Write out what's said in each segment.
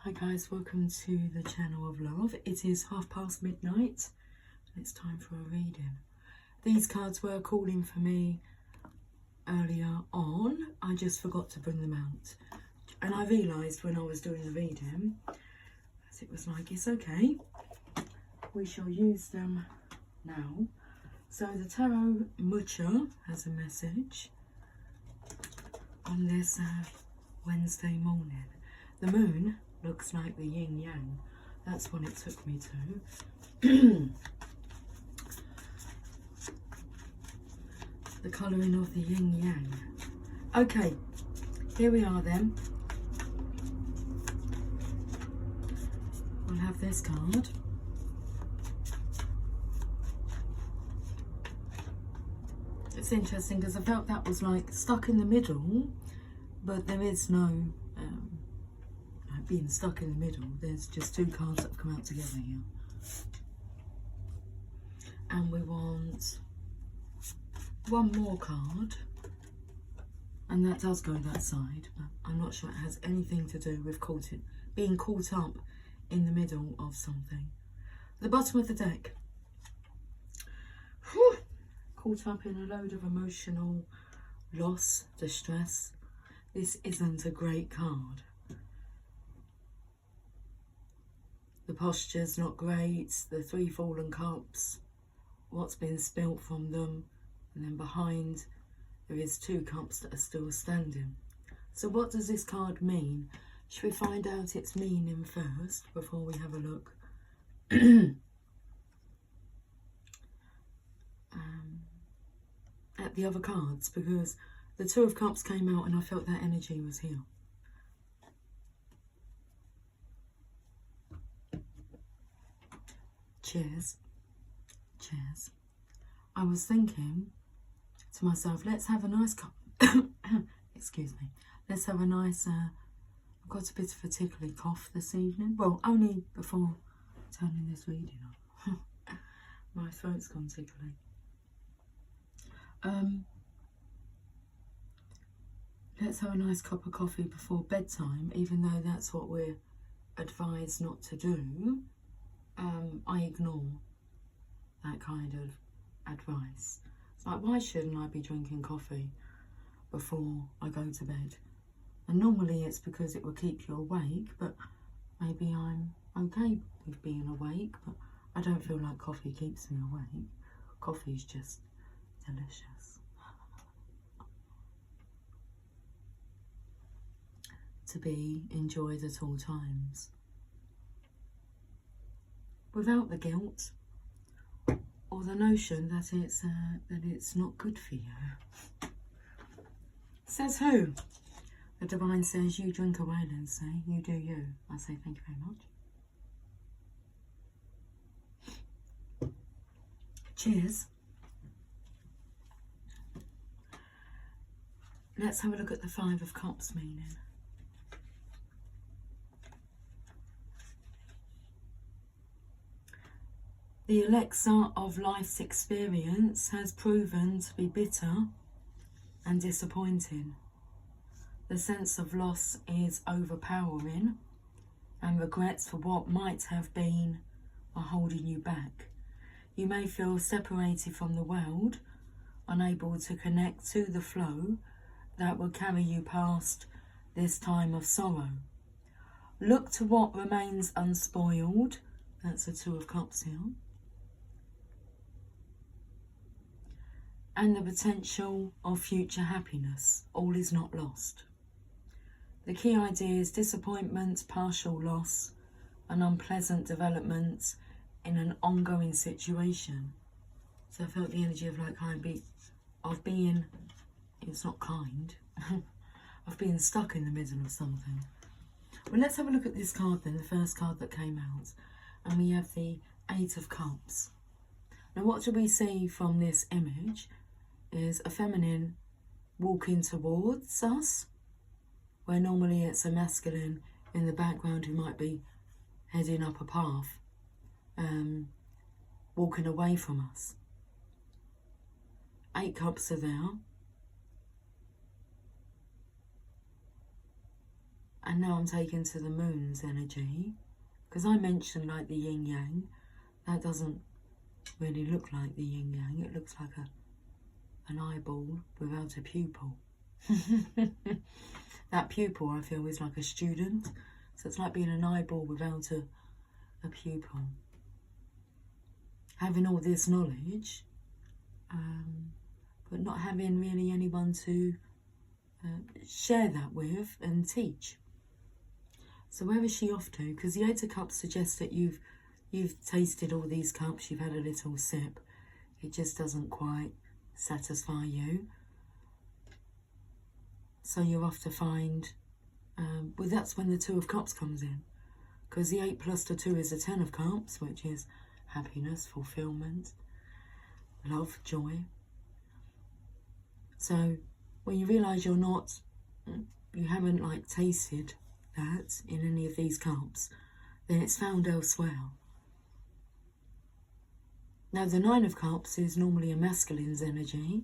Hi guys, welcome to the channel of love. It is midnight and it's time for a reading. These cards were calling for me earlier on. I just forgot to bring them out. And I realised when I was doing the reading, as it was like, it's okay. We shall use them now. So the Tarot Mucha has a message on this Wednesday morning. The moon looks like the yin yang. That's what it took me to. The colouring of the yin yang. Okay, here we are then. We'll have this card. It's interesting because I felt that was like stuck in the middle, but there is no being stuck in the middle. There's just two cards that have come out together here. And we want one more card, and that does go that side, but I'm not sure it has anything to do with being caught up in the middle of something. The bottom of the deck. Whew. Caught up in a load of emotional loss, distress. This isn't a great card. The posture's not great, the three fallen cups, what's been spilt from them, and then behind there is two cups that are still standing. So what does this card mean? Should we find out its meaning first before we have a look? At the other cards, because the Two of Cups came out and I felt that energy was here. Cheers. Cheers. I was thinking to myself, let's have a nice cup. Excuse me. Let's have a nice, I've got a bit of a tickly cough this evening. Well, only before turning this reading on. My throat's gone tickly. Let's have a nice cup of coffee before bedtime, even though that's what we're advised not to do. I ignore that kind of advice. It's like, why shouldn't I be drinking coffee before I go to bed? And normally it's because it will keep you awake, but maybe I'm okay with being awake, but I don't feel like coffee keeps me awake. Coffee's just delicious. To be enjoyed at all times. Without the guilt or the notion that it's not good for you. Says who? The divine says, you drink away, Lindsay, you do you. I say thank you very much. Cheers. Let's have a look at the Five of Cups meaning. The elixir of life's experience has proven to be bitter and disappointing. The sense of loss is overpowering, and regrets for what might have been are holding you back. You may feel separated from the world, unable to connect to the flow that will carry you past this time of sorrow. Look to what remains unspoiled. That's the Two of Cups here. And the potential of future happiness. All is not lost. The key idea is disappointment, partial loss, an unpleasant development in an ongoing situation. So I felt the energy of like of being, it's not kind, of being stuck in the middle of something. Well, let's have a look at this card then, the first card that came out. And we have the Eight of Cups. Now what do we see from this image is a feminine walking towards us, where normally it's a masculine in the background who might be heading up a path, walking away from us. Eight Cups are there. And now I'm taken to the moon's energy, because I mentioned like the yin yang. That doesn't really look like the yin yang. It looks like an eyeball without a pupil. That pupil, I feel, is like a student. So it's like being an eyeball without a pupil. Having all this knowledge, but not having really anyone to share that with and teach. So where is she off to? Because the Eight of Cups suggests that you've tasted all these cups, you've had a little sip. It just doesn't quite satisfy you. So you're off to find, well, that's when the Two of Cups comes in. Because the 8 plus the 2 is the 10 of Cups, which is happiness, fulfillment, love, joy. So when you realise you haven't like tasted that in any of these cups, then it's found elsewhere. Now the 9 of Cups is normally a masculine's energy,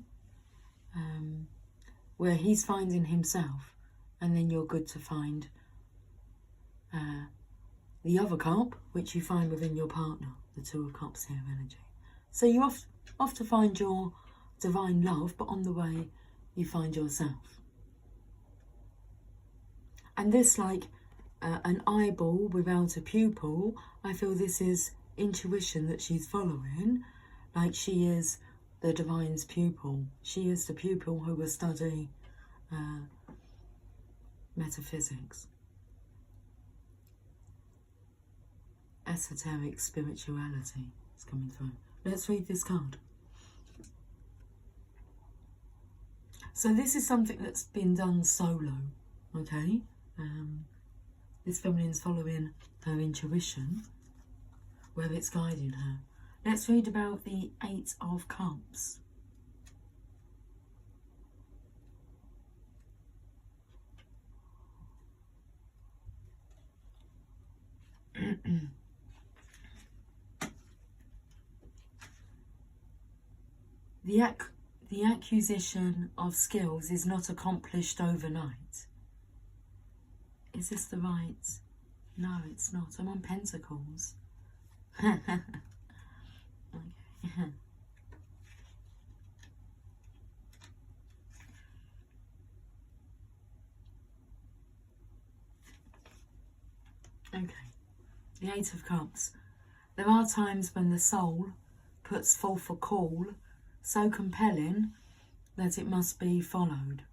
where he's finding himself, and then you're good to find the other cup, which you find within your partner, the 2 of Cups here energy. So you're off to find your divine love, but on the way you find yourself. And this, like an eyeball without a pupil, I feel this is intuition that she's following, like she is the divine's pupil. She is the pupil who will study metaphysics, esoteric spirituality is coming through. Let's read this card. So this is something that's been done solo, okay? This feminine's following her intuition, where it's guiding her. Let's read about the 8 of Cups. The acquisition of skills is not accomplished overnight. Is this the right? No, it's not. I'm on Pentacles. Okay. Okay. The 8 of Cups. There are times when the soul puts forth a call so compelling that it must be followed.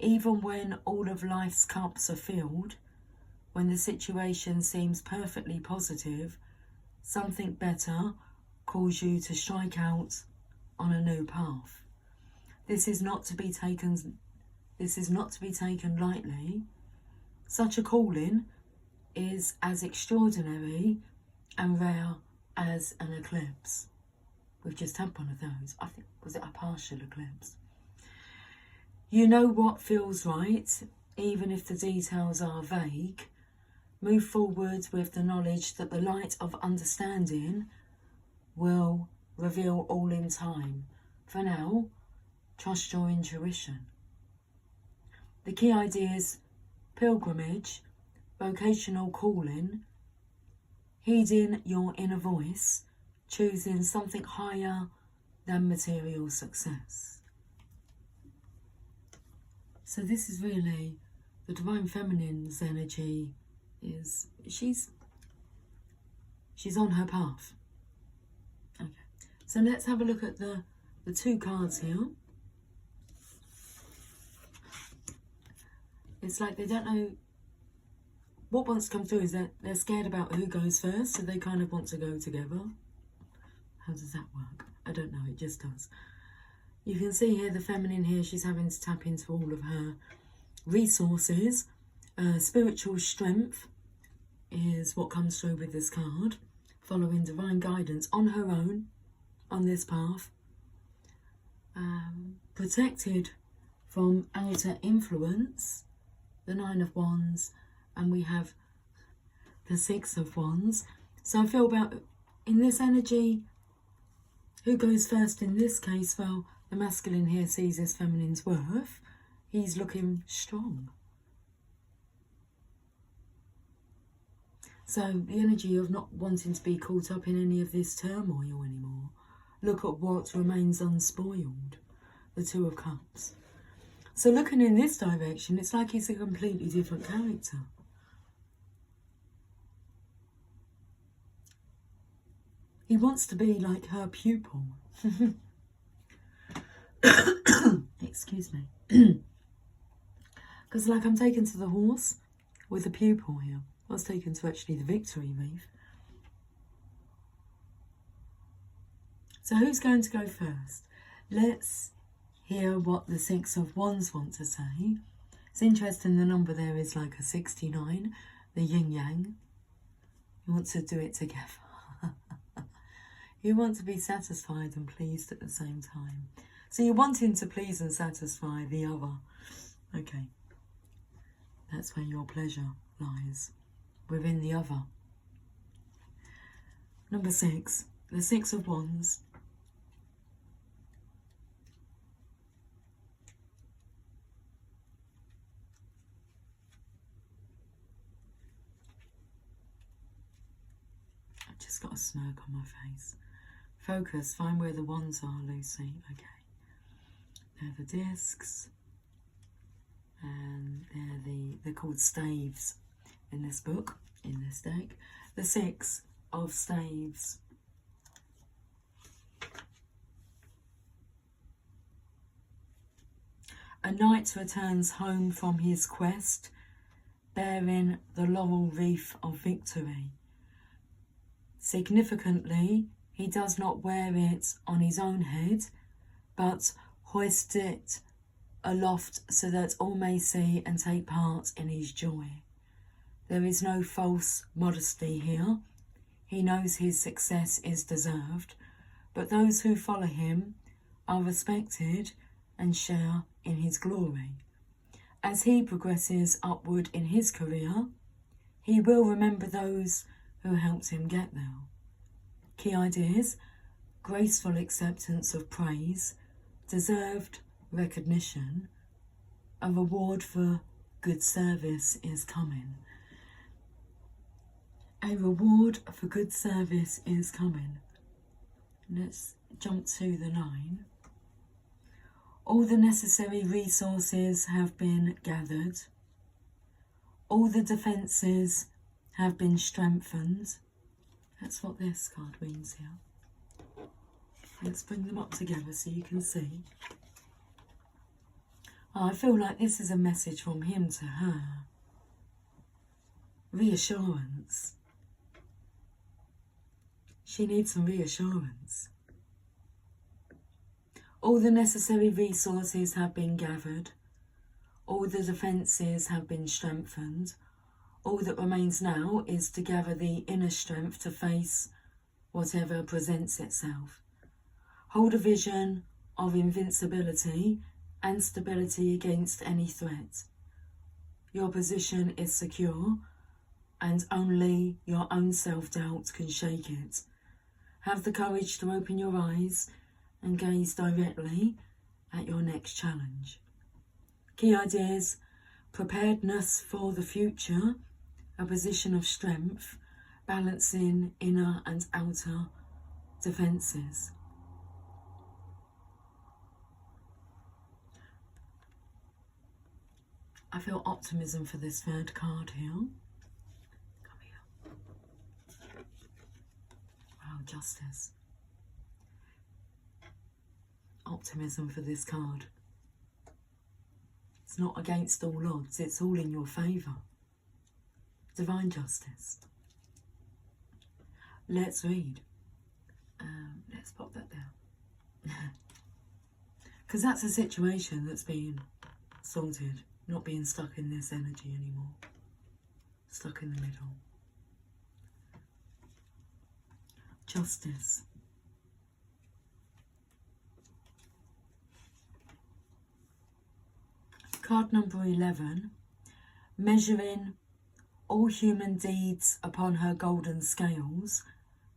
Even when all of life's cups are filled, when the situation seems perfectly positive, something better calls you to strike out on a new path. This is not to be taken lightly. Such a calling is as extraordinary and rare as an eclipse. We've just had one of those. I think, was it a partial eclipse? You know what feels right, even if the details are vague. Move forward with the knowledge that the light of understanding will reveal all in time. For now, trust your intuition. The key ideas: pilgrimage, vocational calling, heeding your inner voice, choosing something higher than material success. So this is really the Divine Feminine's energy. Is she's on her path. Okay, so let's have a look at the 2 cards here. It's like they don't know what wants to come through. Is that they're scared about who goes first, so they kind of want to go together. How does that work? I don't know, it just does. You can see here the feminine here, she's having to tap into all of her resources. Spiritual strength is what comes through with this card. Following divine guidance on her own, on this path. Protected from outer influence, the 9 of Wands, and we have the 6 of Wands. So I feel about, in this energy, who goes first in this case? Well, the masculine here sees his feminine's worth. He's looking strong. So the energy of not wanting to be caught up in any of this turmoil anymore. Look at what remains unspoiled. The Two of Cups. So looking in this direction, it's like he's a completely different character. He wants to be like her pupil. Excuse me. Because like I'm taken to the horse with the pupil here. I was taken to actually the victory wreath. So who's going to go first? Let's hear what the Six of Wands want to say. It's interesting, the number there is like a 69, the yin-yang. You want to do it together. You want to be satisfied and pleased at the same time. So you're wanting to please and satisfy the other. Okay. That's where your pleasure lies. Within the other. Number 6. The Six of Wands. I've just got a smirk on my face. Focus. Find where the wands are, Lucy. Okay. They're the discs. And they're called staves in this book, in this deck. The Six of Staves. A knight returns home from his quest, bearing the laurel wreath of victory. Significantly, he does not wear it on his own head, but hoists it aloft so that all may see and take part in his joy. There is no false modesty here. He knows his success is deserved, but those who follow him are respected and share in his glory. As he progresses upward in his career, he will remember those who helped him get there. Key ideas: graceful acceptance of praise, deserved recognition, a reward for good service is coming. A reward for good service is coming. Let's jump to the 9. All the necessary resources have been gathered. All the defences have been strengthened. That's what this card means here. Let's bring them up together so you can see. I feel like this is a message from him to her. Reassurance. She needs some reassurance. All the necessary resources have been gathered. All the defences have been strengthened. All that remains now is to gather the inner strength to face whatever presents itself. Hold a vision of invincibility and stability against any threat. Your position is secure, and only your own self-doubt can shake it. Have the courage to open your eyes and gaze directly at your next challenge. Key ideas: preparedness for the future, a position of strength, balancing inner and outer defences. I feel optimism for this third card here. Come here. Wow, Justice. Optimism for this card. It's not against all odds, it's all in your favour. Divine Justice. Let's read. Let's pop that down. Because that's a situation that's been sorted. Not being stuck in this energy anymore. Stuck in the middle. Justice. Card number 11. Measuring all human deeds upon her golden scales,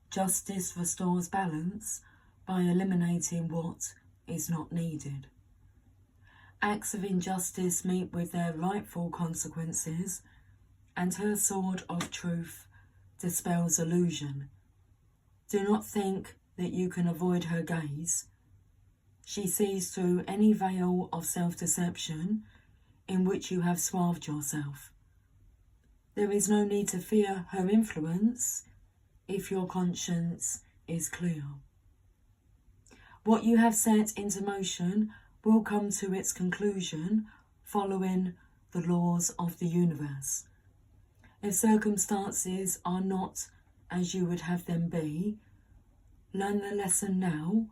justice restores balance by eliminating what is not needed. Acts of injustice meet with their rightful consequences, and her sword of truth dispels illusion. Do not think that you can avoid her gaze. She sees through any veil of self-deception in which you have swathed yourself. There is no need to fear her influence if your conscience is clear. What you have set into motion will come to its conclusion following the laws of the universe. If circumstances are not as you would have them be, learn the lesson now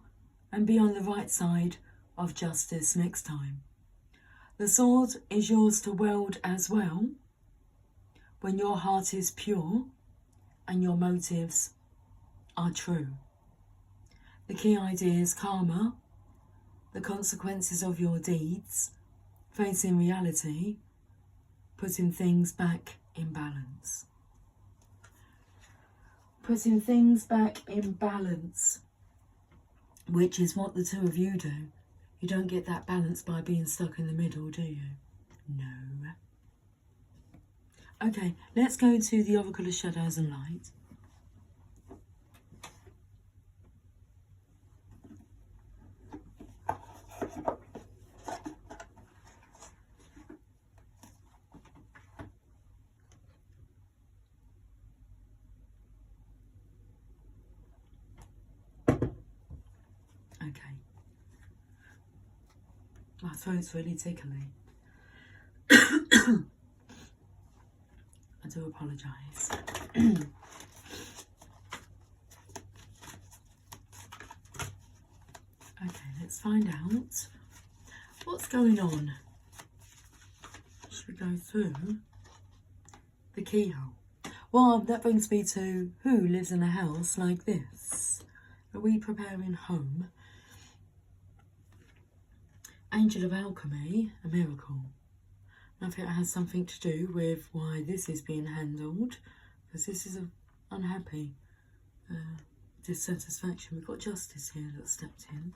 and be on the right side of justice next time. The sword is yours to wield as well when your heart is pure and your motives are true. The key idea is karma, the consequences of your deeds, facing reality, putting things back in balance. Putting things back in balance, which is what the two of you do. You don't get that balance by being stuck in the middle, do you? No. Okay, let's go to the Oracle of Shadows and Light. Okay. My throat's really tickly. I do apologise. Okay, let's find out what's going on. Should we go through the keyhole? Well, that brings me to who lives in a house like this? Are we preparing home? Angel of Alchemy, a miracle. I think it has something to do with why this is being handled, because this is an unhappy dissatisfaction. We've got justice here that stepped in.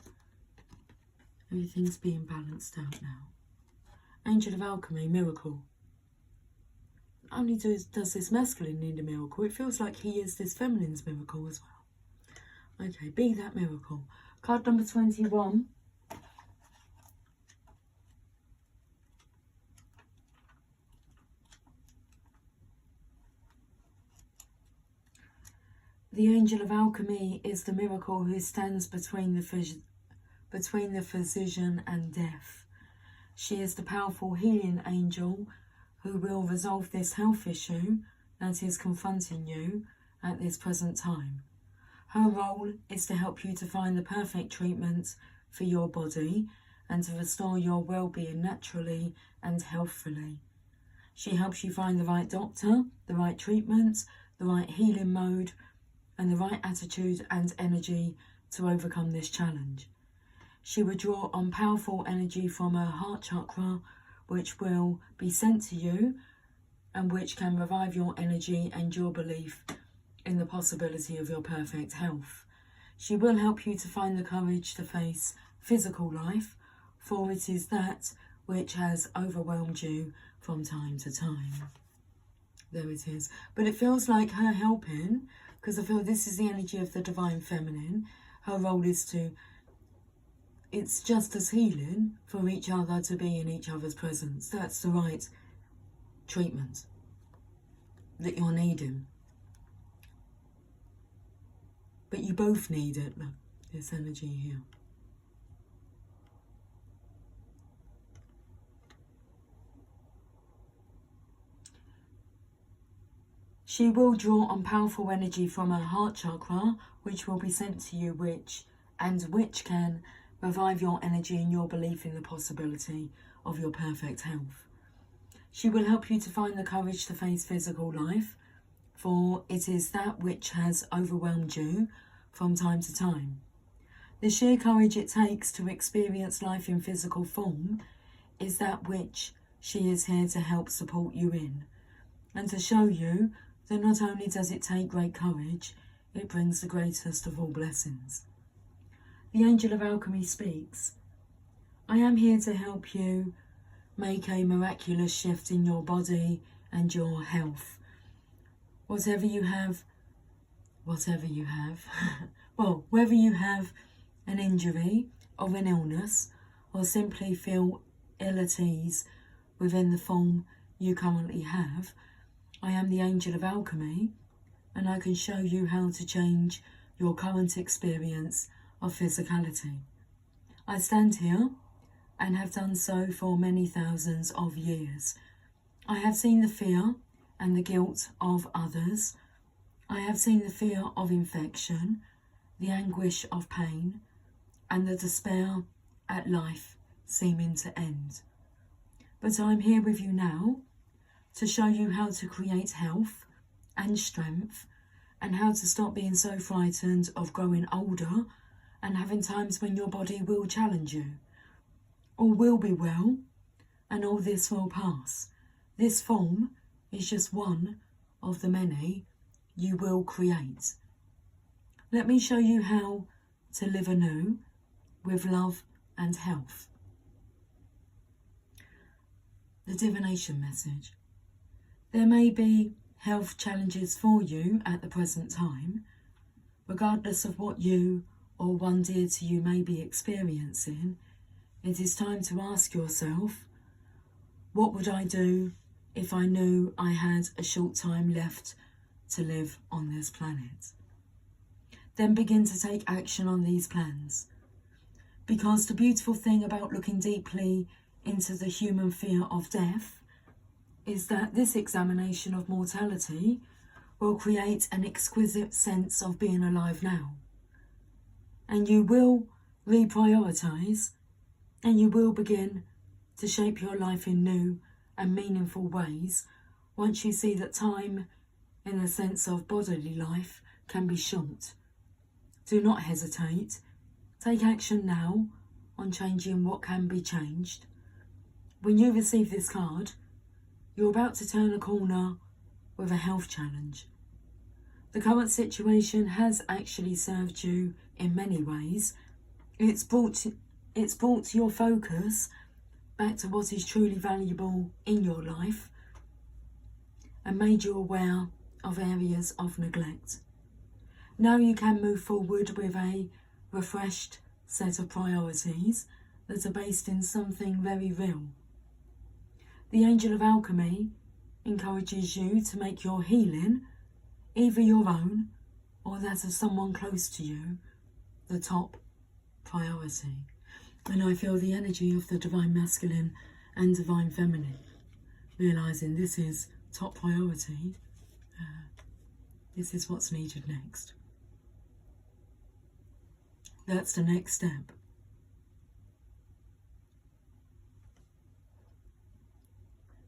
Everything's being balanced out now. Angel of Alchemy, miracle. Not only does this masculine need a miracle, it feels like he is this feminine's miracle as well. Okay, be that miracle. Card number 21. The Angel of Alchemy is the miracle who stands between the physician and death. She is the powerful healing angel who will resolve this health issue that is confronting you at this present time. Her role is to help you to find the perfect treatment for your body and to restore your well-being naturally and healthfully. She helps you find the right doctor, the right treatment, the right healing mode, and the right attitude and energy to overcome this challenge. She will draw on powerful energy from her heart chakra, which will be sent to you and which can revive your energy and your belief in the possibility of your perfect health. She will help you to find the courage to face physical life, for it is that which has overwhelmed you from time to time. There it is. But it feels like her helping, because I feel this is the energy of the divine feminine. Her role is to, it's just as healing for each other to be in each other's presence. That's the right treatment that you're needing. But you both need it, look, this energy here. She will draw on powerful energy from her heart chakra, which will be sent to you, which can revive your energy and your belief in the possibility of your perfect health. She will help you to find the courage to face physical life, for it is that which has overwhelmed you from time to time. The sheer courage it takes to experience life in physical form is that which she is here to help support you in, and to show you that not only does it take great courage, it brings the greatest of all blessings. The Angel of Alchemy speaks, I am here to help you make a miraculous shift in your body and your health. whatever you have, well, whether you have an injury or an illness, or simply feel ill at ease within the form you currently have, I am the Angel of Alchemy, and I can show you how to change your current experience of physicality. I stand here and have done so for many thousands of years. I have seen the fear and the guilt of others. I have seen the fear of infection, the anguish of pain, and the despair at life seeming to end. But I'm here with you now to show you how to create health and strength, and how to stop being so frightened of growing older and having times when your body will challenge you. All will be well, and all this will pass. This form is just one of the many you will create. Let me show you how to live anew with love and health. The divination message. There may be health challenges for you at the present time, regardless of what you or one dear to you may be experiencing. It is time to ask yourself, what would I do if I knew I had a short time left to live on this planet? Then begin to take action on these plans. Because the beautiful thing about looking deeply into the human fear of death is that this examination of mortality will create an exquisite sense of being alive now. And you will reprioritise, and you will begin to shape your life in new and meaningful ways once you see that time, in the sense of bodily life, can be short. Do not hesitate. Take action now on changing what can be changed. When you receive this card, you're about to turn a corner with a health challenge. The current situation has actually served you in many ways. It's brought your focus back to what is truly valuable in your life and made you aware of areas of neglect. Now you can move forward with a refreshed set of priorities that are based in something very real. The Angel of Alchemy encourages you to make your healing, either your own or that of someone close to you, the top priority. And I feel the energy of the Divine Masculine and Divine Feminine, realising this is top priority. This is what's needed next. That's the next step.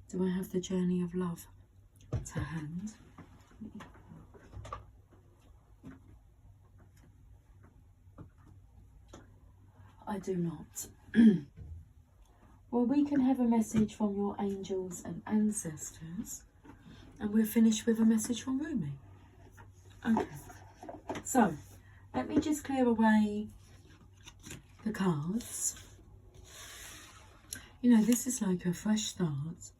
Do I have the journey of love to hand? I do not. Well, we can have a message from your angels and ancestors, and we're finished with a message from Rumi. Okay, so let me just clear away the cards. You know, this is like a fresh start.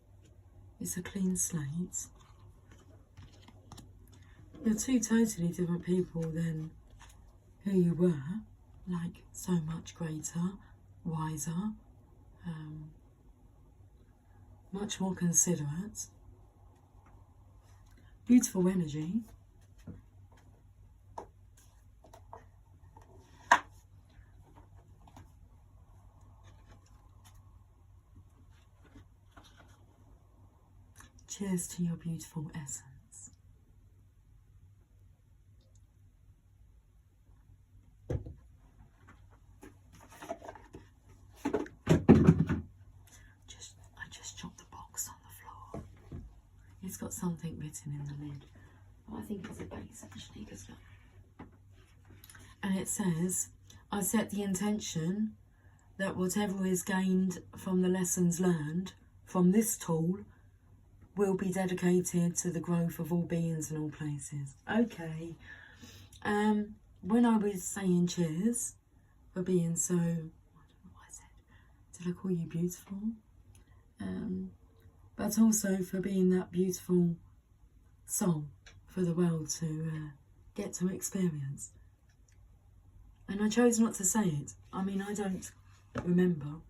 It's a clean slate. You're two totally different people than who you were, like so much greater, wiser, much more considerate. Beautiful energy. Cheers to your beautiful essence. I just dropped the box on the floor. It's got something written in the lid. Well, I think it's a base actually, because look. And it says, I set the intention that whatever is gained from the lessons learned from this tool will be dedicated to the growth of all beings and all places. Okay. When I was saying cheers for being so, I don't know what I said. Did I call you beautiful? But also for being that beautiful soul for the world to get to experience. And I chose not to say it. I mean, I don't remember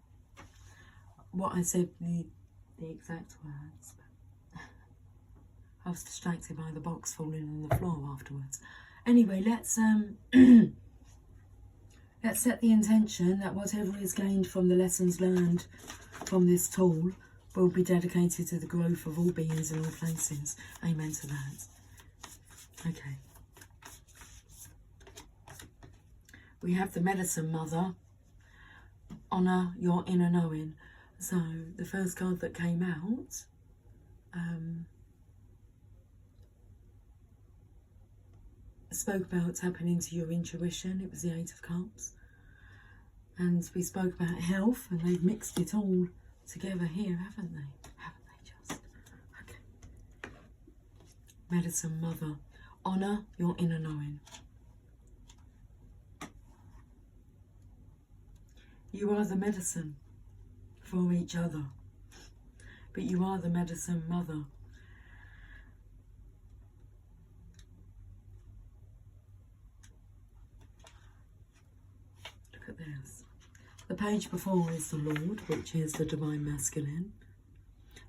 what I said, the exact words. I was distracted by the box falling on the floor afterwards. Anyway, let's let's set the intention that whatever is gained from the lessons learned from this tool will be dedicated to the growth of all beings in all places. Amen to that. Okay. We have the Medicine Mother. Honour your inner knowing. So the first card that came out spoke about tapping into your intuition. It was the Eight of Cups. And we spoke about health, and they've mixed it all together here, haven't they? Haven't they just? Okay. Medicine Mother. Honour your inner knowing. You are the medicine for each other, but you are the Medicine Mother. Look at this. The page before is the Lord, which is the Divine Masculine.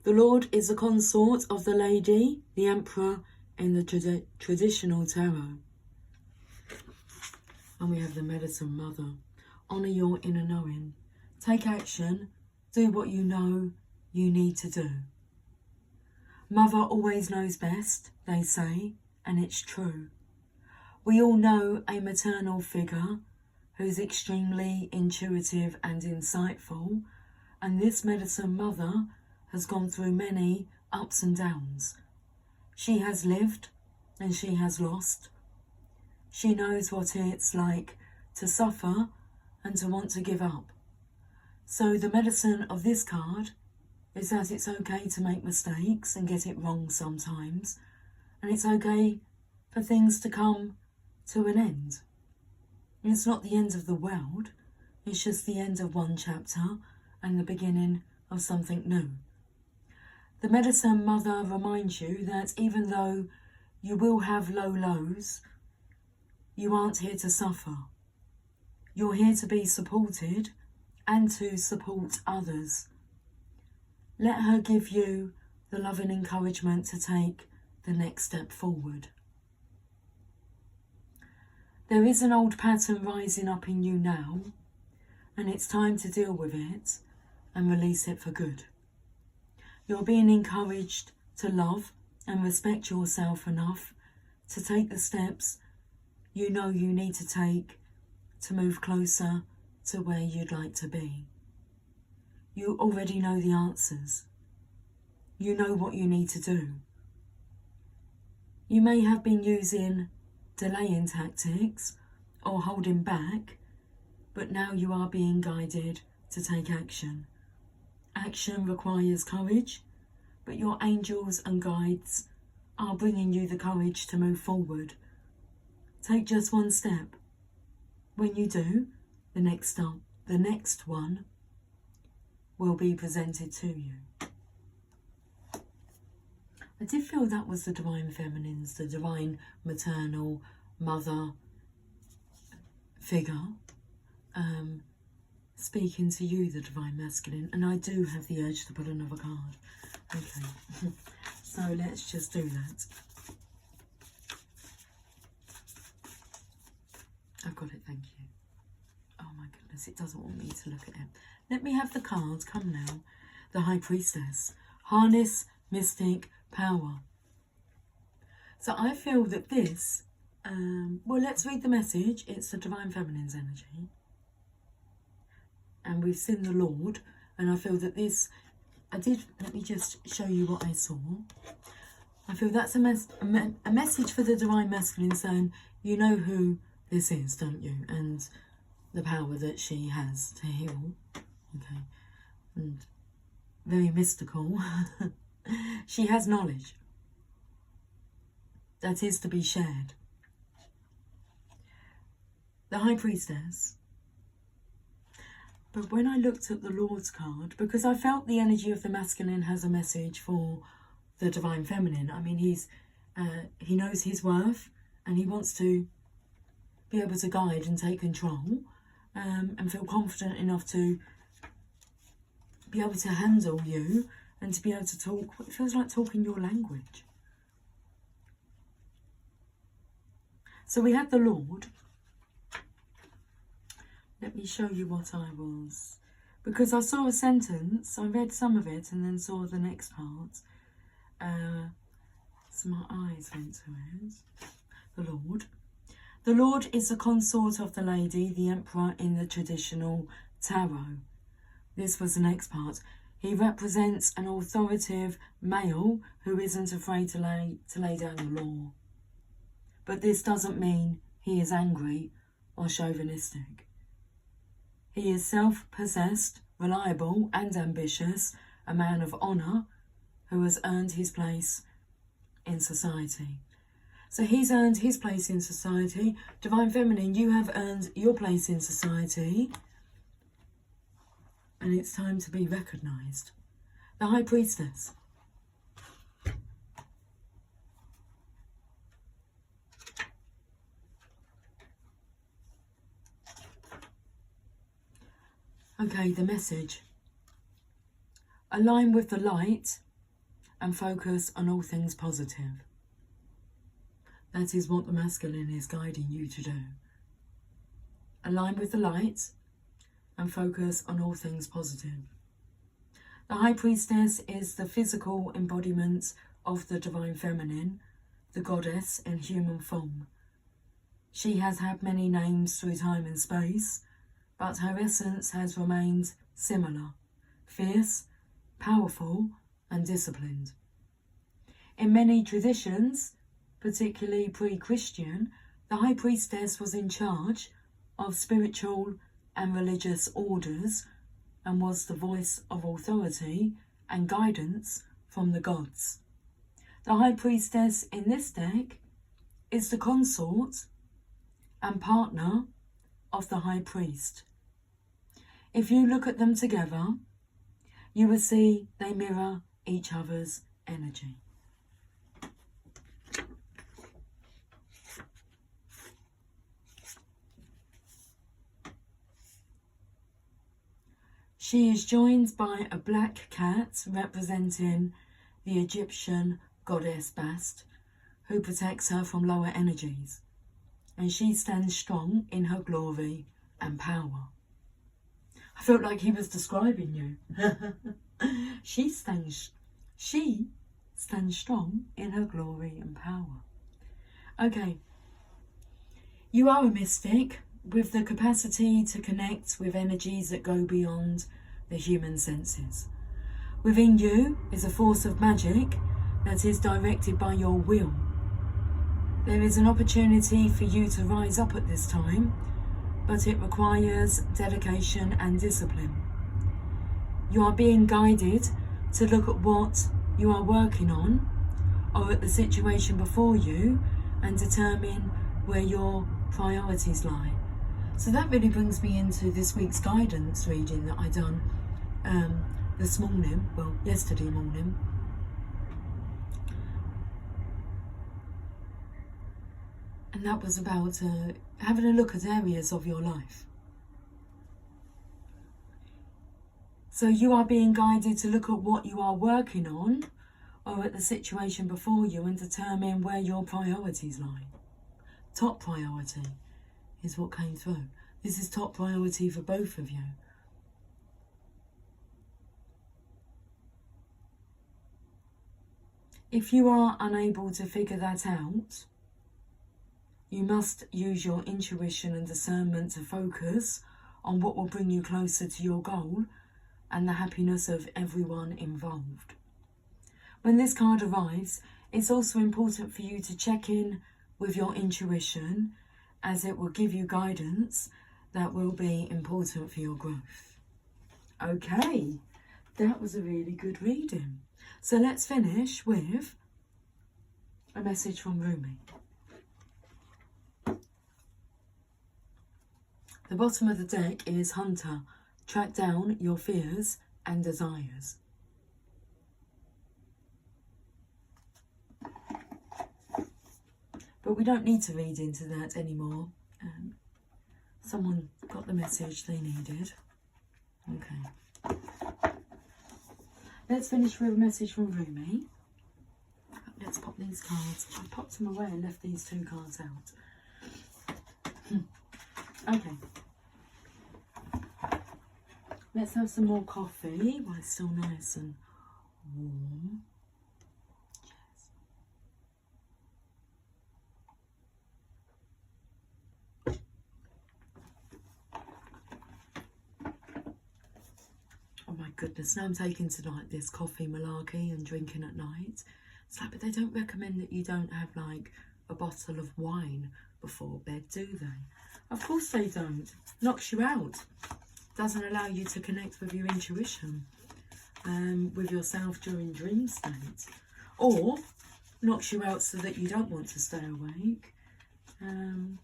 The Lord is the consort of the Lady, the Emperor in the traditional tarot. And we have the Medicine Mother. Honour your inner knowing. Take action. Do what you know you need to do. Mother always knows best, they say, and it's true. We all know a maternal figure who's extremely intuitive and insightful, and this Medicine Mother has gone through many ups and downs. She has lived and she has lost. She knows what it's like to suffer and to want to give up. So the medicine of this card is that it's okay to make mistakes and get it wrong sometimes, and it's okay for things to come to an end. It's not the end of the world, it's just the end of one chapter and the beginning of something new. The Medicine Mother reminds you that even though you will have low lows, you aren't here to suffer. You're here to be supported and to support others. Let her give you the love and encouragement to take the next step forward. There is an old pattern rising up in you now, and it's time to deal with it and release it for good. You're being encouraged to love and respect yourself enough to take the steps you know you need to take to move closer to where you'd like to be. You already know the answers. You know what you need to do. You may have been using delaying tactics or holding back, but now you are being guided to take action. Action requires courage, but your angels and guides are bringing you the courage to move forward. Take just one step. When you do, the next one will be presented to you. I did feel that was the Divine Feminines, the Divine Maternal Mother figure, speaking to you, the Divine Masculine, and I do have the urge to put another card. Okay, so let's just do that. I've got it, thank you. Oh my goodness, it doesn't want me to look at it. Let me have the cards, come now. The High Priestess. Harness mystic power. So I feel that this, well, let's read the message. It's the Divine Feminine's energy. And we've seen the Lord. And I feel that this, let me just show you what I saw. I feel that's a message for the Divine Masculine saying, you know who this is, don't you? And the power that she has to heal. Okay. And very mystical. She has knowledge that is to be shared. The High Priestess. But when I looked at the Lord's card, because I felt the energy of the masculine has a message for the Divine Feminine. I mean, he's He knows his worth, and he wants to be able to guide and take control, and feel confident enough to be able to handle you and to be able to talk. It feels like talking your language. So we had the Lord. Let me show you what I was. Because I saw a sentence, I read some of it and then saw the next part. So my eyes went to it. The Lord. The Lord is the consort of the lady, the emperor in the traditional tarot. This was the next part. He represents an authoritative male who isn't afraid to lay down the law. But this doesn't mean he is angry or chauvinistic. He is self-possessed, reliable and ambitious, a man of honour who has earned his place in society. So he's earned his place in society. Divine Feminine, you have earned your place in society. And it's time to be recognised. The High Priestess. Okay, the message. Align with the light and focus on all things positive. That is what the masculine is guiding you to do. Align with the light and focus on all things positive. The High Priestess is the physical embodiment of the Divine Feminine, the goddess in human form. She has had many names through time and space, but her essence has remained similar, fierce, powerful and disciplined. In many traditions, particularly pre-Christian, the High Priestess was in charge of spiritual and religious orders and was the voice of authority and guidance from the gods. The High Priestess in this deck is the consort and partner of the High Priest. If you look at them together, you will see they mirror each other's energy. She is joined by a black cat representing the Egyptian goddess Bast, who protects her from lower energies, and she stands strong in her glory and power. I felt like he was describing you. She stands strong in her glory and power. Okay, you are a mystic with the capacity to connect with energies that go beyond the human senses. Within you is a force of magic that is directed by your will. There is an opportunity for you to rise up at this time, but it requires dedication and discipline. You are being guided to look at what you are working on or at the situation before you and determine where your priorities lie. So that really brings me into this week's guidance reading that I done this morning, well, yesterday morning. And that was about having a look at areas of your life. So you are being guided to look at what you are working on or at the situation before you and determine where your priorities lie. Top priority is what came through. This is top priority for both of you. If you are unable to figure that out, you must use your intuition and discernment to focus on what will bring you closer to your goal and the happiness of everyone involved. When this card arrives, it's also important for you to check in with your intuition, as it will give you guidance that will be important for your growth. Okay, that was a really good reading. So let's finish with a message from Rumi. The bottom of the deck is Hunter. Track down your fears and desires. But we don't need to read into that anymore. Someone got the message they needed. Okay. Let's finish with a message from Rumi. Let's pop these cards. I popped them away and left these 2 cards out. Okay. Let's have some more coffee while it's still nice and warm. Oh my goodness, now I'm taking to like this coffee malarkey and drinking at night. It's like, but they don't recommend that you don't have like a bottle of wine before bed, do they? Of course they don't. Knocks you out. Doesn't allow you to connect with your intuition, with yourself during dream state. Or knocks you out so that you don't want to stay awake, and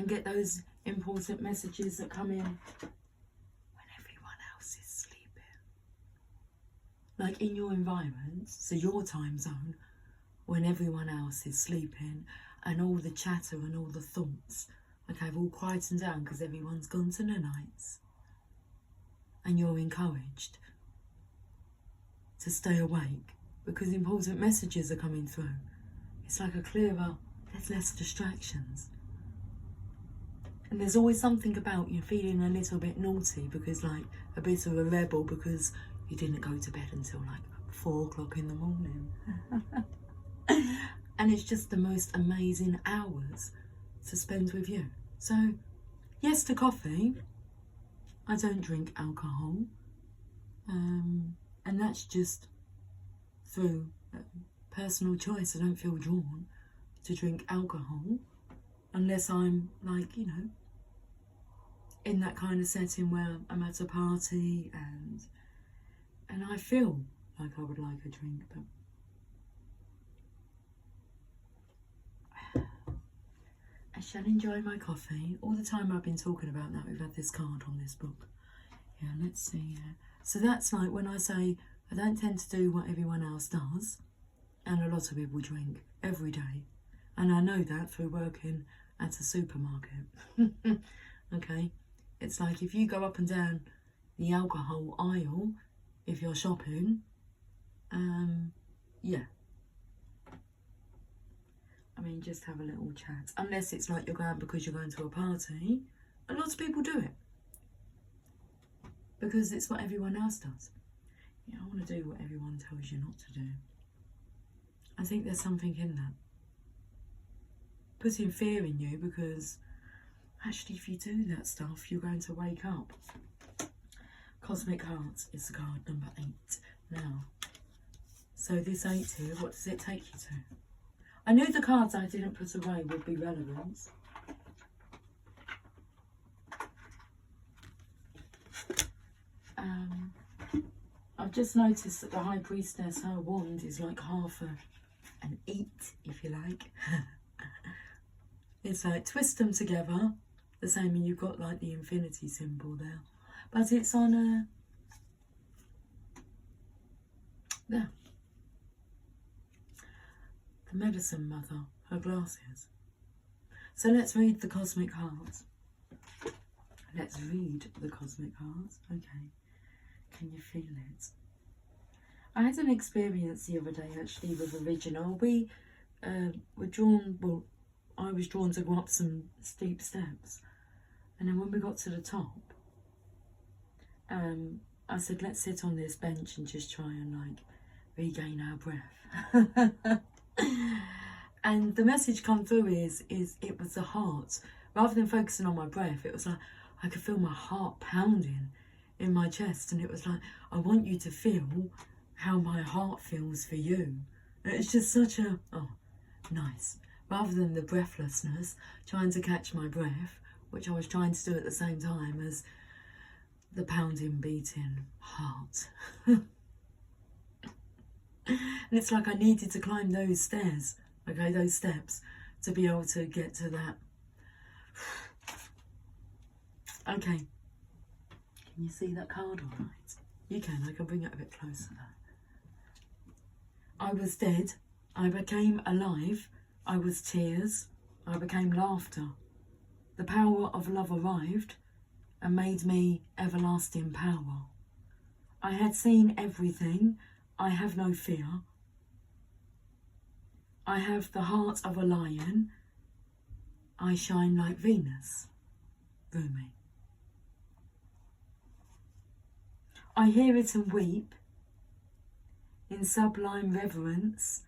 get those important messages that come in when everyone else is sleeping. Like in your environment, so your time zone, when everyone else is sleeping and all the chatter and all the thoughts, okay, have all quietened down because everyone's gone to the nights. And you're encouraged to stay awake because important messages are coming through. It's like a clearer, there's less distractions. And there's always something about you feeling a little bit naughty because like a bit of a rebel because you didn't go to bed until like 4 o'clock in the morning. And it's just the most amazing hours to spend with you. So yes to coffee. I don't drink alcohol, and that's just through personal choice. I don't feel drawn to drink alcohol unless I'm like, you know, in that kind of setting where I'm at a party and I feel like I would like a drink, but I shall enjoy my coffee. All the time I've been talking about that, we've had this card on this book. Yeah, let's see. So that's like when I say I don't tend to do what everyone else does, and a lot of people drink every day. And I know that through working at a supermarket. Okay? It's like if you go up and down the alcohol aisle, if you're shopping, yeah. I mean, just have a little chat. Unless it's like you're going because you're going to a party. A lot of people do it. Because it's what everyone else does. You don't want to do what everyone tells you not to do. I think there's something in that. Putting fear in you because actually if you do that stuff, you're going to wake up. Cosmic Hearts is the card number 8. Now, so this 8 here, what does it take you to? I knew the cards I didn't put away would be relevant. I've just noticed that the High Priestess, her wand is like half an 8, if you like. It's like twist them together, the same, and you've got like the infinity symbol there. But it's on a... there. The Medicine Mother, her glasses. So let's read the Cosmic Heart. Let's read the Cosmic Heart. Okay. Can you feel it? I had an experience the other day actually with Original. We were drawn, well, I was drawn to go up some steep steps. And then when we got to the top, I said, let's sit on this bench and just try and like regain our breath. And the message come through is it was the heart. Rather than focusing on my breath, it was like I could feel my heart pounding in my chest, and it was like, I want you to feel how my heart feels for you. And it's just such a, oh, nice. Rather than the breathlessness, trying to catch my breath, which I was trying to do at the same time as the pounding, beating heart. And it's like I needed to climb those stairs, okay, those steps, to be able to get to that. Okay. Can you see that card all right? You can, I can bring it a bit closer. I was dead, I became alive, I was tears, I became laughter. The power of love arrived and made me everlasting power. I had seen everything, I have no fear. I have the heart of a lion, I shine like Venus. Rumi. I hear it and weep. In sublime reverence,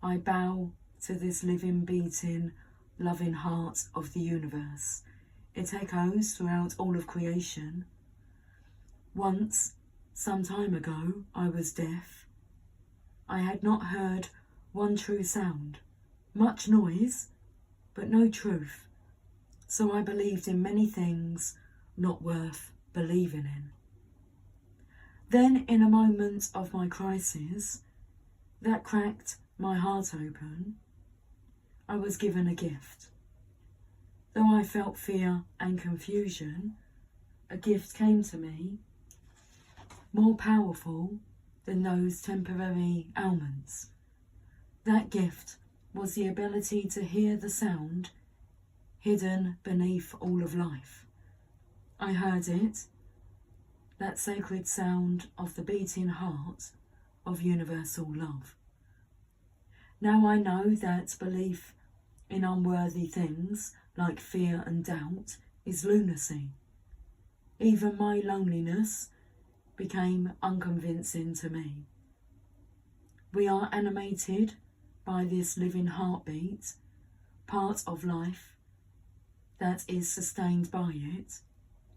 I bow to this living, beating, loving heart of the universe. It echoes throughout all of creation. Once, some time ago, I was deaf. I had not heard one true sound, much noise, but no truth. So I believed in many things not worth believing in. Then, in a moment of my crisis, that cracked my heart open, I was given a gift. Though I felt fear and confusion, a gift came to me more powerful than those temporary ailments. That gift was the ability to hear the sound hidden beneath all of life. I heard it, that sacred sound of the beating heart of universal love. Now I know that belief in unworthy things like fear and doubt is lunacy. Even my loneliness became unconvincing to me. We are animated by this living heartbeat, part of life that is sustained by it.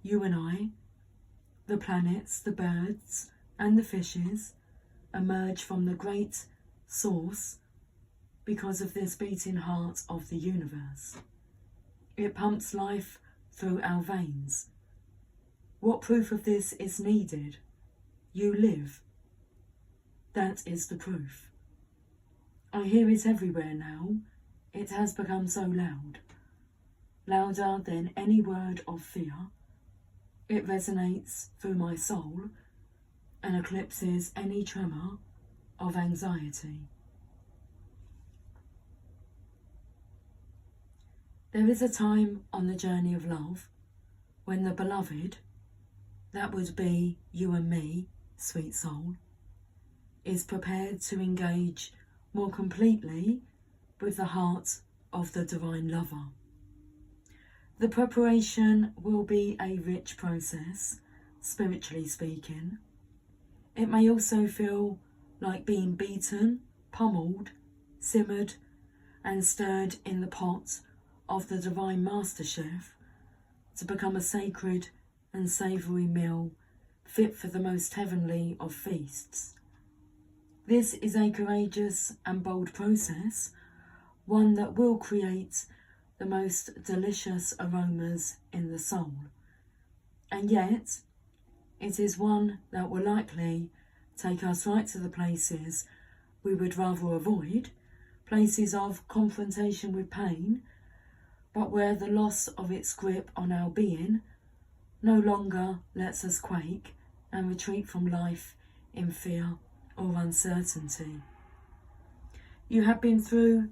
You and I, the planets, the birds, and the fishes emerge from the great source because of this beating heart of the universe. It pumps life through our veins. What proof of this is needed? You live. That is the proof. I hear it everywhere now. It has become so loud. Louder than any word of fear. It resonates through my soul and eclipses any tremor of anxiety. There is a time on the journey of love when the beloved, that would be you and me, sweet soul, is prepared to engage more completely with the heart of the divine lover. The preparation will be a rich process, spiritually speaking. It may also feel like being beaten, pummeled, simmered, and stirred in the pot of the divine master chef to become a sacred and savoury meal fit for the most heavenly of feasts. This is a courageous and bold process, one that will create the most delicious aromas in the soul. And yet, it is one that will likely take us right to the places we would rather avoid, places of confrontation with pain, but where the loss of its grip on our being no longer lets us quake and retreat from life in fear or uncertainty. You have been through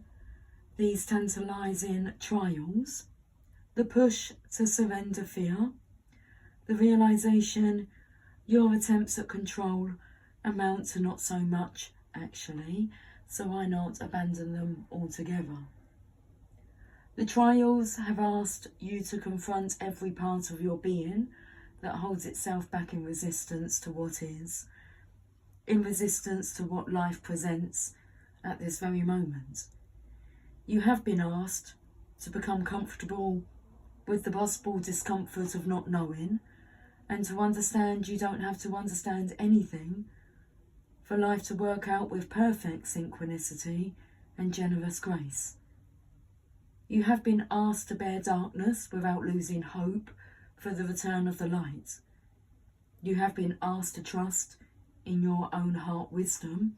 these tantalising trials, the push to surrender fear, the realisation your attempts at control amount to not so much actually, so why not abandon them altogether? The trials have asked you to confront every part of your being that holds itself back in resistance to what is, in resistance to what life presents at this very moment. You have been asked to become comfortable with the possible discomfort of not knowing, and to understand you don't have to understand anything for life to work out with perfect synchronicity and generous grace. You have been asked to bear darkness without losing hope for the return of the light. You have been asked to trust in your own heart wisdom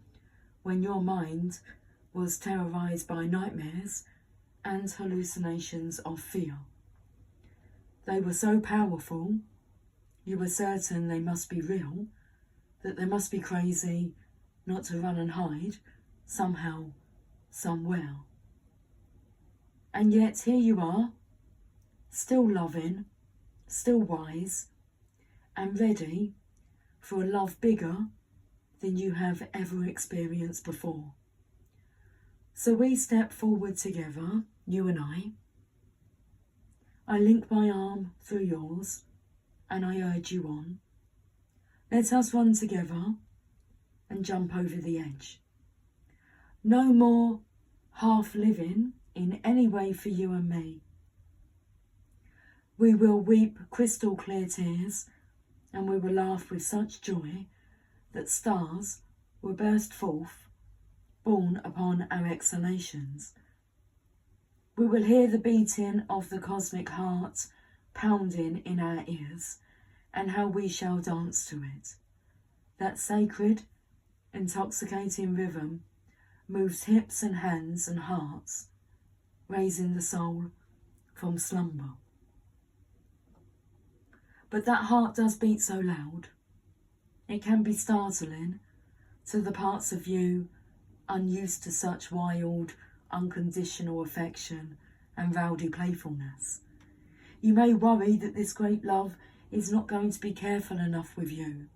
when your mind was terrorised by nightmares and hallucinations of fear. They were so powerful, you were certain they must be real, that they must be crazy not to run and hide, somehow, somewhere. And yet here you are, still loving, still wise, and ready for a love bigger than you have ever experienced before. So we step forward together, you and I link my arm through yours, and I urge you on. Let us run together and jump over the edge. No more half living in any way for you and me. We will weep crystal clear tears, and we will laugh with such joy that stars will burst forth, born upon our exhalations. We will hear the beating of the cosmic heart pounding in our ears, and how we shall dance to it. That sacred, intoxicating rhythm moves hips and hands and hearts, raising the soul from slumber. But that heart does beat so loud, it can be startling to the parts of you unused to such wild, unconditional affection and rowdy playfulness. You may worry that this great love is not going to be careful enough with you.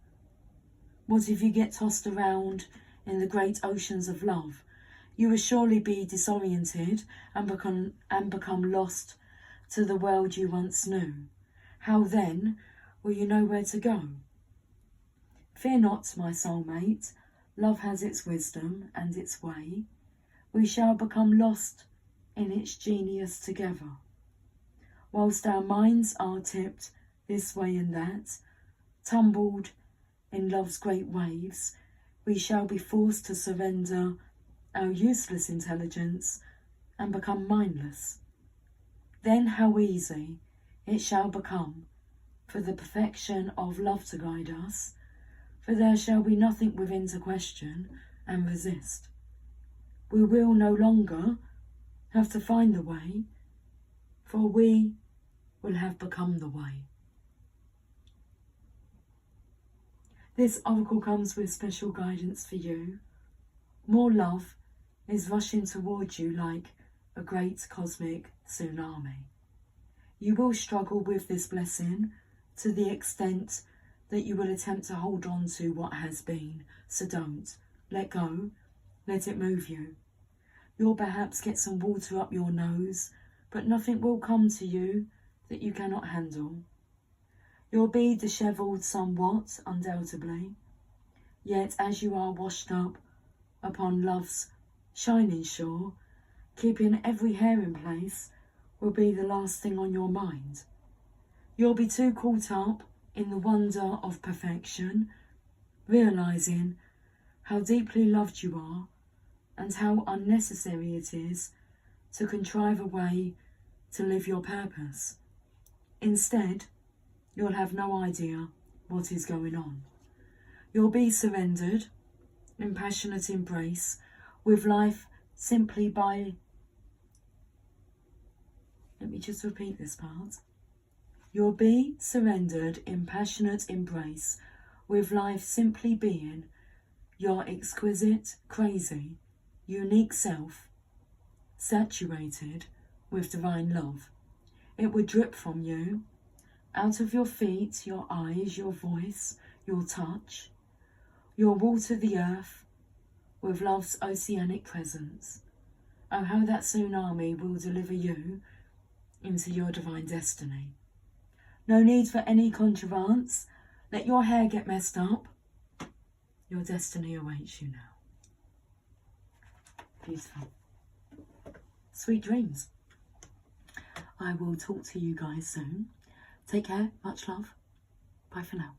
What if you get tossed around in the great oceans of love? You will surely be disoriented and become lost to the world you once knew. How then will you know where to go? Fear not, my soulmate. Love has its wisdom and its way. We shall become lost in its genius together. Whilst our minds are tipped this way and that, tumbled in love's great waves, we shall be forced to surrender our useless intelligence and become mindless. Then how easy it shall become for the perfection of love to guide us, for there shall be nothing within to question and resist. We will no longer have to find the way, for we will have become the way. This oracle comes with special guidance for you. More love is rushing towards you like a great cosmic tsunami. You will struggle with this blessing to the extent that you will attempt to hold on to what has been, so don't. Let go, let it move you. You'll perhaps get some water up your nose, but nothing will come to you that you cannot handle. You'll be dishevelled somewhat, undoubtedly, yet as you are washed up upon love's shining shore, keeping every hair in place will be the last thing on your mind. You'll be too caught up in the wonder of perfection, realising how deeply loved you are and how unnecessary it is to contrive a way to live your purpose. Instead, you'll have no idea what is going on. You'll be surrendered in passionate embrace with life simply by... Let me just repeat this part. You'll be surrendered in passionate embrace with life simply being your exquisite, crazy, unique self, saturated with divine love. It would drip from you, out of your feet, your eyes, your voice, your touch. You'll water the earth with love's oceanic presence. Oh, how that tsunami will deliver you into your divine destiny. No need for any contrivance. Let your hair get messed up. Your destiny awaits you now. Beautiful. Sweet dreams. I will talk to you guys soon. Take care. Much love. Bye for now.